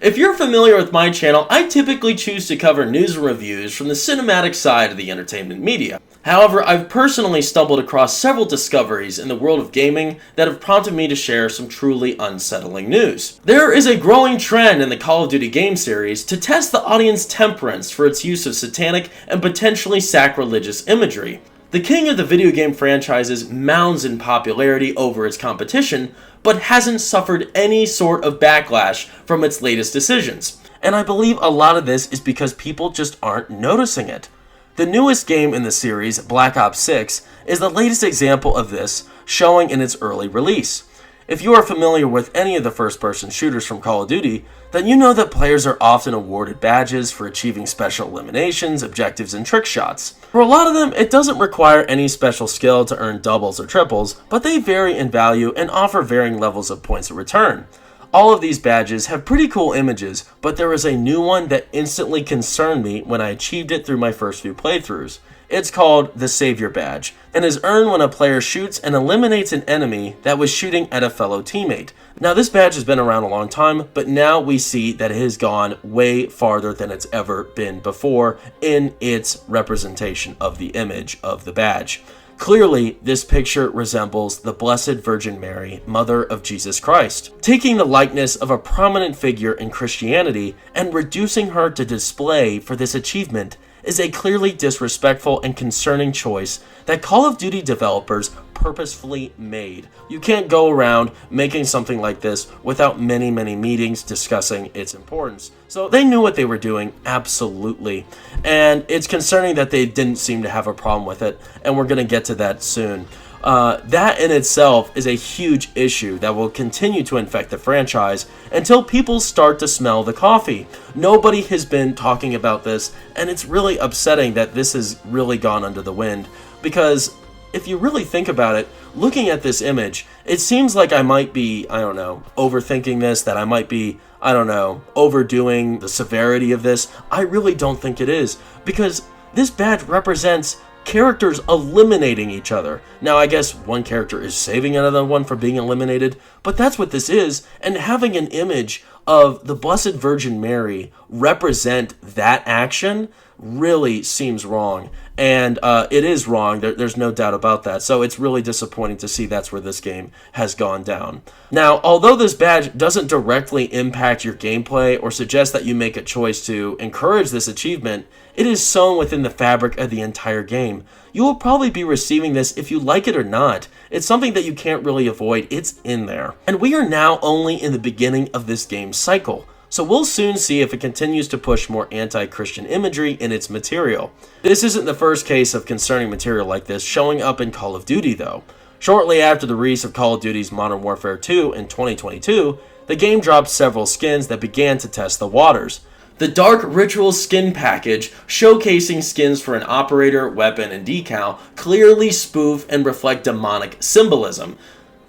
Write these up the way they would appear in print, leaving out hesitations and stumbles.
If you're familiar with my channel, I typically choose to cover news and reviews from the cinematic side of the entertainment media. However, I've personally stumbled across several discoveries in the world of gaming that have prompted me to share some truly unsettling news. There is a growing trend in the Call of Duty game series to test the audience temperance for its use of satanic and potentially sacrilegious imagery. The king of the video game franchises mounds in popularity over its competition, but hasn't suffered any sort of backlash from its latest decisions. And I believe a lot of this is because people just aren't noticing it. The newest game in the series, Black Ops 6, is the latest example of this, showing in its early release. If you are familiar with any of the first-person shooters from Call of Duty, then you know that players are often awarded badges for achieving special eliminations, objectives, and trick shots. For a lot of them, it doesn't require any special skill to earn doubles or triples, but they vary in value and offer varying levels of points in return. All of these badges have pretty cool images, but there is a new one that instantly concerned me when I achieved it through my first few playthroughs. It's called the Savior Badge, and is earned when a player shoots and eliminates an enemy that was shooting at a fellow teammate. Now this badge has been around a long time, but now we see that it has gone way farther than it's ever been before in its representation of the image of the badge. Clearly, this picture resembles the Blessed Virgin Mary, Mother of Jesus Christ, taking the likeness of a prominent figure in Christianity and reducing her to display for this achievement is a clearly disrespectful and concerning choice that Call of Duty developers purposefully made. You can't go around making something like this without many meetings discussing its importance. So they knew what they were doing, absolutely. And it's concerning that they didn't seem to have a problem with it, and we're going to get to that soon. That in itself is a huge issue that will continue to infect the franchise until people start to smell the coffee. Nobody has been talking about this, and it's really upsetting that this has really gone under the wind, because if you really think about it, looking at this image, it seems like I might be, overthinking this, that I might be, overdoing the severity of this. I really don't think it is, because this badge represents characters eliminating each other. Now, I guess one character is saving another one from being eliminated, but that's what this is, and having an image of the Blessed Virgin Mary represent that action really seems wrong. And it is wrong, there's no doubt about that. So it's really disappointing to see that's where this game has gone down. Now, although this badge doesn't directly impact your gameplay or suggest that you make a choice to encourage this achievement, it is sewn within the fabric of the entire game. You will probably be receiving this if you like it or not. It's something that you can't really avoid, it's in there. And we are now only in the beginning of this game's cycle. So we'll soon see if it continues to push more anti-Christian imagery in its material. This isn't the first case of concerning material like this showing up in Call of Duty though. Shortly after the release of Call of Duty's Modern Warfare 2 in 2022, the game dropped several skins that began to test the waters. The Dark Ritual skin package, showcasing skins for an operator, weapon, and decal, clearly spoof and reflect demonic symbolism.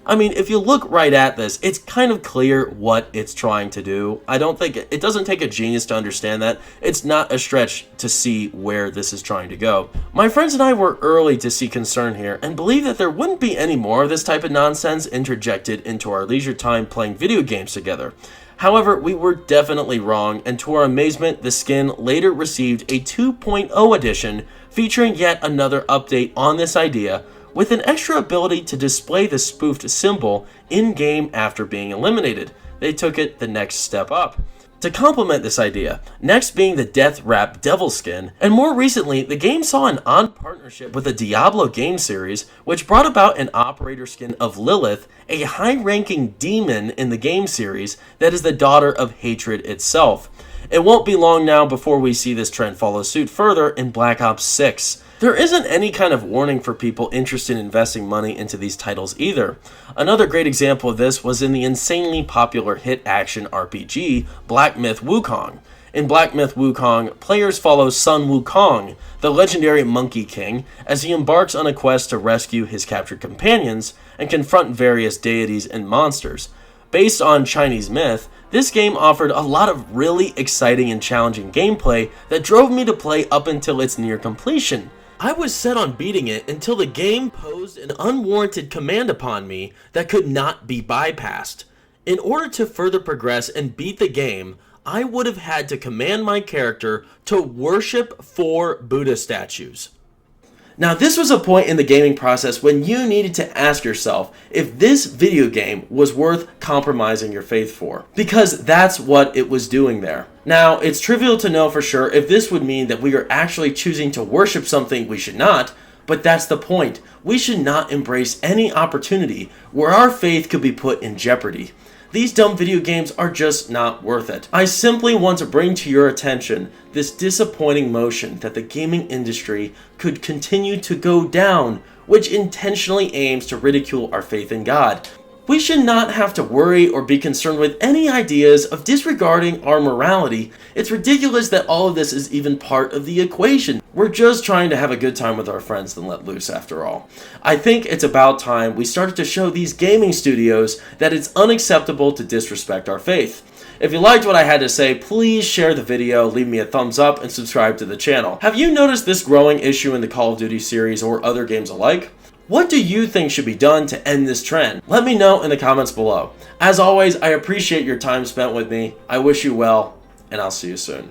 I mean, if you look right at this, it's kind of clear what it's trying to do. I don't think it doesn't take a genius to understand that. It's not a stretch to see where this is trying to go. My friends and I were early to see concern here and believe that there wouldn't be any more of this type of nonsense interjected into our leisure time playing video games together. However, we were definitely wrong, and to our amazement, the skin later received a 2.0 edition featuring yet another update on this idea, with an extra ability to display the spoofed symbol in-game after being eliminated. They took it the next step up. To complement this idea, next being the Death Wrap Devil skin, and more recently, the game saw an on-partnership with the Diablo game series, which brought about an operator skin of Lilith, a high-ranking demon in the game series that is the daughter of hatred itself. It won't be long now before we see this trend follow suit further in Black Ops 6. There isn't any kind of warning for people interested in investing money into these titles either. Another great example of this was in the insanely popular hit action RPG, Black Myth Wukong. In Black Myth Wukong, players follow Sun Wukong, the legendary Monkey King, as he embarks on a quest to rescue his captured companions and confront various deities and monsters. Based on Chinese myth, this game offered a lot of really exciting and challenging gameplay that drove me to play up until its near completion. I was set on beating it until the game posed an unwarranted command upon me that could not be bypassed. In order to further progress and beat the game, I would have had to command my character to worship 4 Buddha statues. Now, this was a point in the gaming process when you needed to ask yourself if this video game was worth compromising your faith for, because that's what it was doing there. Now, it's trivial to know for sure if this would mean that we are actually choosing to worship something we should not, but that's the point. We should not embrace any opportunity where our faith could be put in jeopardy. These dumb video games are just not worth it. I simply want to bring to your attention this disappointing motion that the gaming industry could continue to go down, which intentionally aims to ridicule our faith in God. We should not have to worry or be concerned with any ideas of disregarding our morality. It's ridiculous that all of this is even part of the equation. We're just trying to have a good time with our friends and let loose after all. I think it's about time we started to show these gaming studios that it's unacceptable to disrespect our faith. If you liked what I had to say, please share the video, leave me a thumbs up, and subscribe to the channel. Have you noticed this growing issue in the Call of Duty series or other games alike? What do you think should be done to end this trend? Let me know in the comments below. As always, I appreciate your time spent with me. I wish you well, and I'll see you soon.